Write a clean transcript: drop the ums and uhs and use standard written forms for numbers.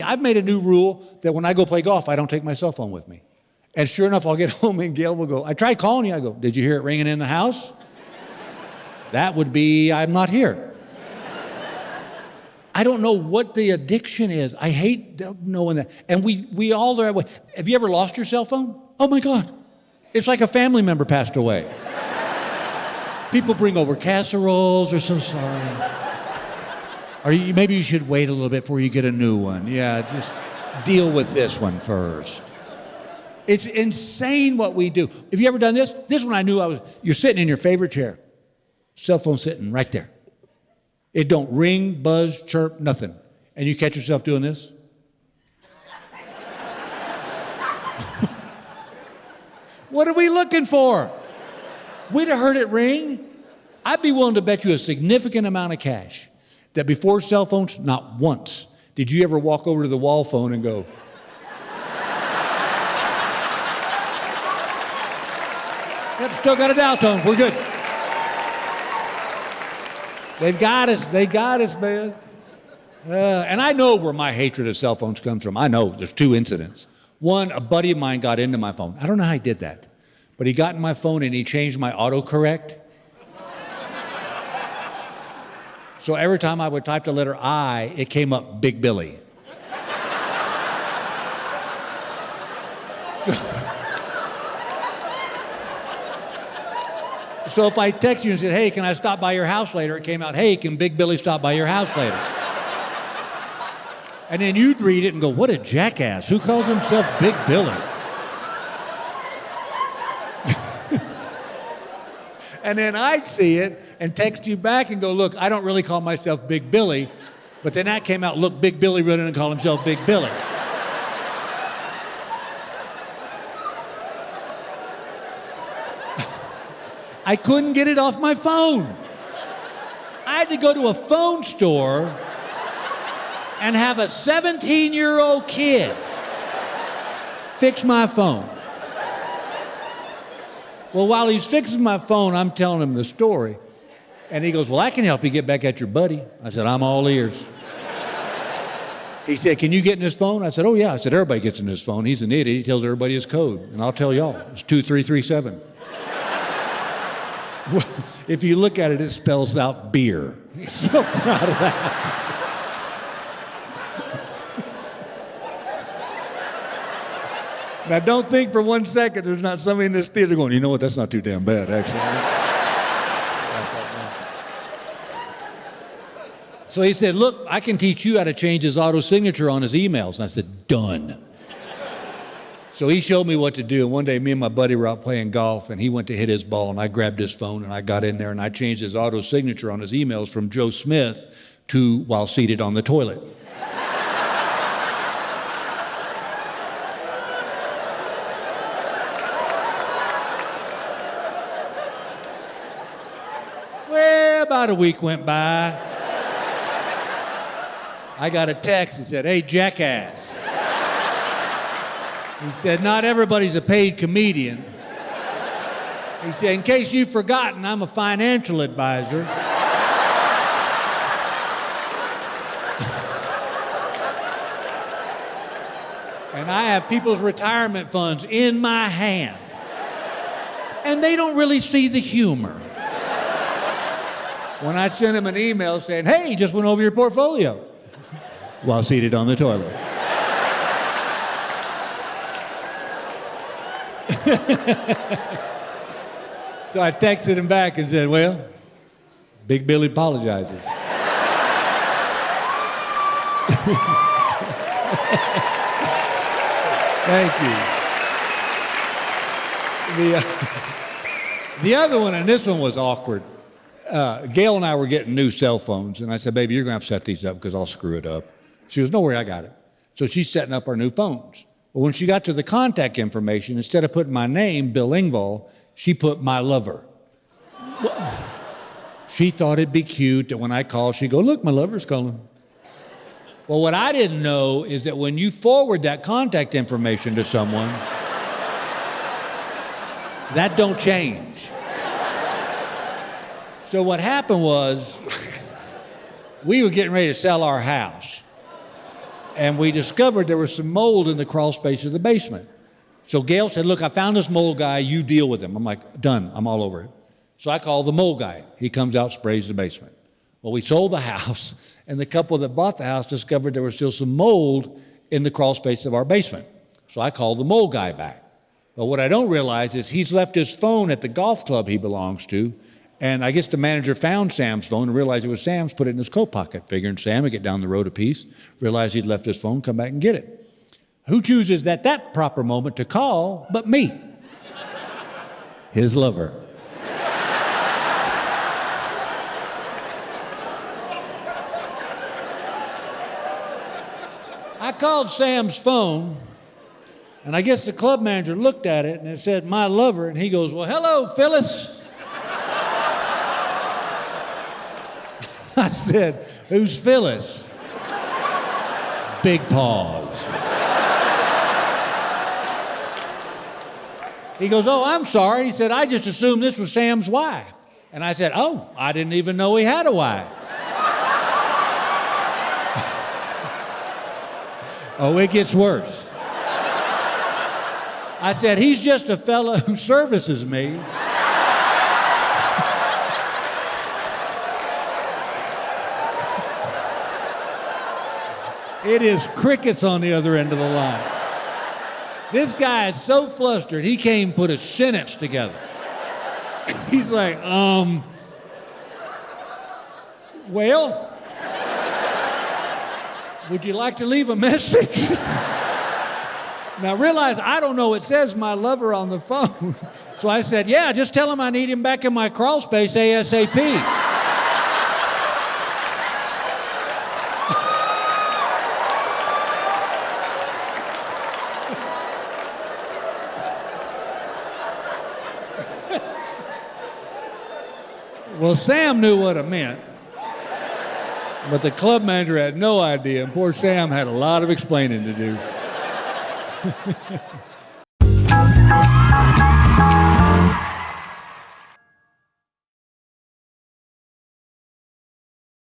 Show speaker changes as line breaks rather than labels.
I've made a new rule that when I go play golf, I don't take my cell phone with me. And sure enough, I'll get home and Gail will go, I tried calling you. I go, did you hear it ringing in the house? That would be, I'm not here. I don't know what the addiction is. I hate knowing that. And we all are. Have you ever lost your cell phone? Oh my God. It's like a family member passed away. People bring over casseroles. They're so sorry. Or maybe you should wait a little bit before you get a new one. Yeah, just deal with this one first. It's insane what we do. Have you ever done this? This one I knew you're sitting in your favorite chair. Cell phone sitting right there. It don't ring, buzz, chirp, nothing. And you catch yourself doing this? What are we looking for? We'd have heard it ring. I'd be willing to bet you a significant amount of cash that before cell phones, not once did you ever walk over to the wall phone and go, yep, still got a dial tone, we're good. They've got us, man. And I know where my hatred of cell phones comes from. I know there's two incidents. One, a buddy of mine got into my phone. I don't know how he did that, but he got in my phone and he changed my autocorrect. So every time I would type the letter I, it came up Big Billy. So if I text you and said, hey, can I stop by your house later? It came out, hey, can Big Billy stop by your house later? And then you'd read it and go, what a jackass. Who calls himself Big Billy? And then I'd see it and text you back and go, look, I don't really call myself Big Billy. But then that came out, look, Big Billy wrote in and called himself Big Billy. I couldn't get it off my phone. I had to go to a phone store and have a 17-year-old kid fix my phone. Well, while he's fixing my phone, I'm telling him the story. And he goes, well, I can help you get back at your buddy. I said, I'm all ears. He said, can you get in his phone? I said, oh, yeah. I said, everybody gets in his phone. He's an idiot. He tells everybody his code. And I'll tell y'all, it's 2337. Well, if you look at it, it spells out beer. He's so proud of that. Now, don't think for 1 second there's not somebody in this theater going, you know what, that's not too damn bad, actually. So he said, look, I can teach you how to change his auto signature on his emails. And I said, done. So he showed me what to do. And one day, me and my buddy were out playing golf, and he went to hit his ball, and I grabbed his phone, and I got in there, and I changed his auto signature on his emails from Joe Smith to while seated on the toilet. Well, about a week went by. I got a text that said, hey, jackass. He said, not everybody's a paid comedian. He said, in case you've forgotten, I'm a financial advisor. And I have people's retirement funds in my hand. And they don't really see the humor. When I sent him an email saying, hey, just went over your portfolio, while seated on the toilet. So I texted him back and said, well, Big Billy apologizes. Thank you. The other one, and this one was awkward. Gail and I were getting new cell phones, and I said, baby, you're going to have to set these up because I'll screw it up. She goes, no worry, I got it. So she's setting up our new phones. But when she got to the contact information, instead of putting my name, Bill Engvall, she put my lover. She thought it'd be cute that when I called, she'd go, look, my lover's calling. Well, what I didn't know is that when you forward that contact information to someone, that don't change. So what happened was, we were getting ready to sell our house. And we discovered there was some mold in the crawl space of the basement. So Gail said, look, I found this mold guy, you deal with him. I'm like, done, I'm all over it. So I called the mold guy. He comes out, sprays the basement. Well, we sold the house, and the couple that bought the house discovered there was still some mold in the crawl space of our basement. So I called the mold guy back. But what I don't realize is he's left his phone at the golf club he belongs to, and I guess the manager found Sam's phone and realized it was Sam's, put it in his coat pocket, figuring Sam would get down the road a piece, realized he'd left his phone, come back and get it. Who chooses at that proper moment to call but me? His lover. I called Sam's phone, and I guess the club manager looked at it and it said, my lover, and he goes, well, hello, Phyllis. I said, who's Phyllis? Big pause. He goes, oh, I'm sorry. He said, I just assumed this was Sam's wife. And I said, oh, I didn't even know he had a wife. Oh, it gets worse. I said, he's just a fellow who services me. It is crickets on the other end of the line. This guy is so flustered, he can't even put a sentence together. He's like, well, would you like to leave a message? Now realize I don't know, it says my lover on the phone. So I said, yeah, just tell him I need him back in my crawl space ASAP. Well, Sam knew what it meant, but the club manager had no idea, and poor Sam had a lot of explaining to do.